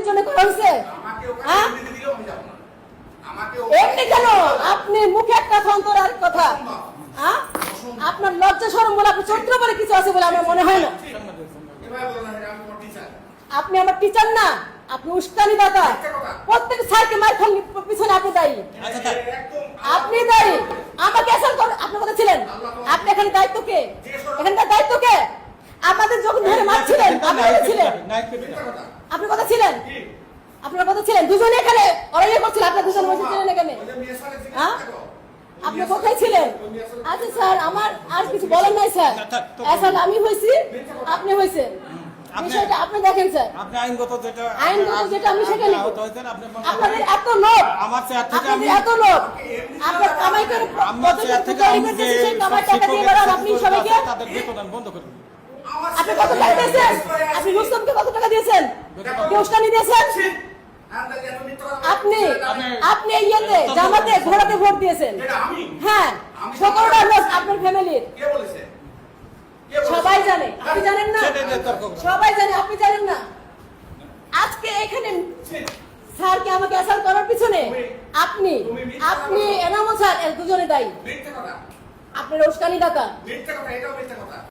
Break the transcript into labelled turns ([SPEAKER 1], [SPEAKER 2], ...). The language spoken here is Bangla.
[SPEAKER 1] জন্য করা হয়েছে? হ্যাঁ এমনি কেন আপনি মুখে একটা সন্তরার কথা, হ্যাঁ আপনার লজ্জা শরম বলে আপনার চরিত্র বলে কিছু আছে বলে আমার মনে হয় না। আপনি আমার টিচার না, আপনি উস্কানি দাতা। প্রত্যেক স্যারকে মার খান পিছনে আপনি দায়ী, আপনি দায়ী। আমাকে এসব আপনি কথা ছিলেন, আপনি এখানে দায়িত্ব কে? এখানকার দায়িত্ব কে? আমাদের যখন ধরে মারছিলেন আপনি কথা ছিলেন, আপনি কথা ছিলেন, আপনার কথা ছিলেন। দুজনে এখানে অরাইয়া করছিল, আপনার দুজনে বসে ছিলেন এখানে, হ্যাঁ আপনি কোথায় ছিলেন? আচ্ছা স্যার আমার আর কিছু বলেন নাই স্যার, আসলে আমি হয়েছি আপনি হয়েছেন, বিষয়টা আপনি দেখেন স্যার।
[SPEAKER 2] আপনি আইনগত
[SPEAKER 1] যেটা আমি সেটা নেব। আপনাদের এত লোক,
[SPEAKER 2] আমার চেয়ার থেকে আমি
[SPEAKER 1] এত লোক আপনার কামাই করে
[SPEAKER 2] আমার চেয়ার থেকে আমি যে
[SPEAKER 1] সেই কামাই টাকা দিয়ে বেড়ান আপনি সবাইকে।
[SPEAKER 2] তাদের বেতন বন্ধ করে দিন।
[SPEAKER 1] আপনি কত টাকা দিয়েছেন? আপনি রুস্তমকে কত টাকা দিয়েছেন? কেউ উস্কানি দিয়েছেন? আপনি ইয়েতে জামাতে ঘোড়াতে ভোট দিয়েছেন, হ্যাঁ 17টা লোক আপনার ফ্যামিলির, সবাই জানে। আপনি জানেন না? সবাই জানে, আপনি জানেন না? আজকে এখানে স্যারকে আমাকে অ্যাসাল্ট করার পিছনে আপনি এনামুল স্যার এর দুজনে দায়ী। আপনার উস্কানি দাতা।